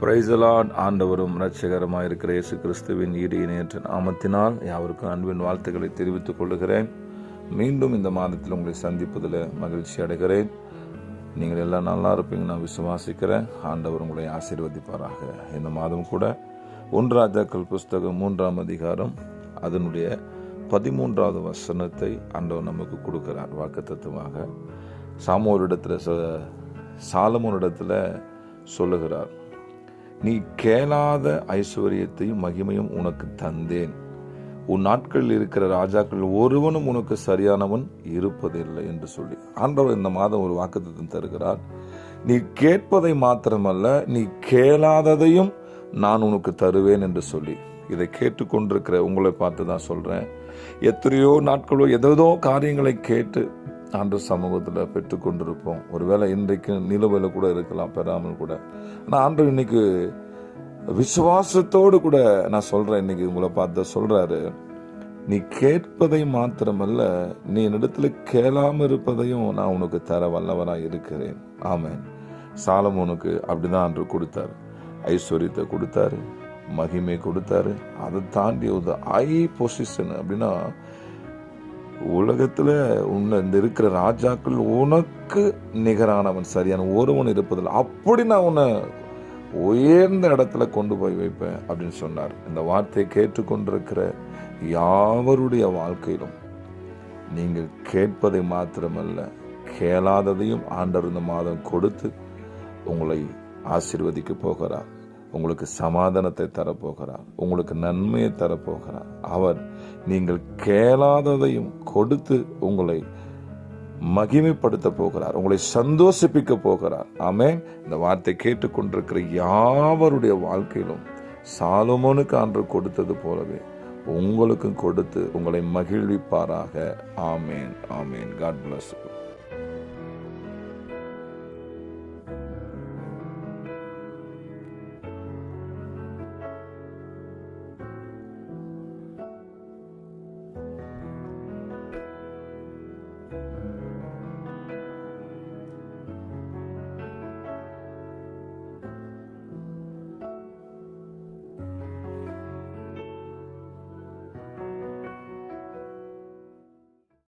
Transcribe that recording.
Praise the Lord. ஆண்டவரும் இரட்சகருமாய் இருக்கிற இயேசு கிறிஸ்துவின் ஈடு இணையற்ற நாமத்தினால் யாவருக்கும் அன்பின் வாழ்த்துக்களை தெரிவித்துக் கொள்கிறேன். மீண்டும் இந்த மாதத்தில் உங்களை சந்திப்பதில் மகிழ்ச்சி அடைகிறேன். நீங்கள் எல்லாம் நல்லா இருப்பீங்க நான் விசுவாசிக்கிறேன். ஆண்டவர் உங்களை ஆசீர்வதிப்பாராக. இந்த மாதம் கூட 1 ராஜாக்கள் புஸ்தகம் 3ஆம் அதிகாரம் அதனுடைய 13வது வசனத்தை ஆண்டவர் நமக்கு கொடுக்கிறார் வாக்குத்தத்தமாக. சாலமோனிடத்தில் சொல்லுகிறார், நீ கேளாத ஐஸ்வர்யத்தையும் மகிமையும் உனக்கு தந்தேன். உன் நாட்களில் இருக்கிற ராஜாக்கள் ஒருவனும் உனக்கு சரியானவன் இருப்பதில்லை என்று சொல்லி ஆண்டவர் இந்த மாதம் ஒரு வாக்குத்தத்தம் தருகிறார். நீ கேட்பதை மாத்திரமல்ல, நீ கேளாததையும் நான் உனக்கு தருவேன் என்று சொல்லி. இதை கேட்டுக்கொண்டிருக்கிற உங்களை பார்த்து தான் சொல்றேன். எத்தனையோ நாட்களோ ஏதோ காரியங்களை கேட்டு ஆண்டு சமூகத்தில் பெற்றுக்கொண்டிருப்போம். ஒருவேளை இன்றைக்கு நிலுவையில் கூட இருக்கலாம், பெறாமல் கூட. ஆனால் ஆண்டு இன்னைக்கு விசுவாசத்தோடு கூட நான் சொல்றேன், இன்னைக்கு உங்களை பார்த்து சொல்றாரு, நீ கேட்பதை மாத்திரமல்ல, நீ என்னிடத்துல கேளாம இருப்பதையும் நான் உனக்கு தர வல்லவராய் இருக்கிறேன். ஆமென். சாலமோனுக்கு அப்படிதான் அன்று கொடுத்தாரு. ஐஸ்வர்யத்தை கொடுத்தாரு, மகிமை கொடுத்தாரு. அதை தாண்டி ஒரு ஹை பொசிஷன், அப்படின்னா உலகத்துல இந்த இருக்கிற ராஜாக்கள் உனக்கு நிகரானவன் சரியான ஒருவன் இருப்பதில்லை, அப்படி நான் உன்னை உயர்ந்த இடத்துல கொண்டு போய் வைப்பேன் அப்படின்னு சொன்னார். இந்த வார்த்தையை கேட்டுக்கொண்டிருக்கிற யாவருடைய வாழ்க்கையிலும் நீங்கள் கேட்பதை மாத்திரமல்ல, கேளாததையும் ஆண்டவர் இந்த மாதம் கொடுத்து உங்களை ஆசீர்வதிக்க போகிறார். உங்களுக்கு சமாதானத்தை தரப்போகிறார், உங்களுக்கு நன்மையை தரப்போகிறார். அவர் நீங்கள் கேளாததையும் கொடுத்து உங்களை மகிமைப்படுத்த போகிறார், உங்களை சந்தோஷிப்பிக்க போகிறார். ஆமென். இந்த வார்த்தை கேட்டுக்கொண்டிருக்கிற யாவருடைய வாழ்க்கையிலும் சாலமோனுக்கு ஆண்டவர் கொடுத்தது போலவே உங்களுக்கும் கொடுத்து உங்களை மகிழ்விப்பாராக. ஆமென். ஆமென். God bless you.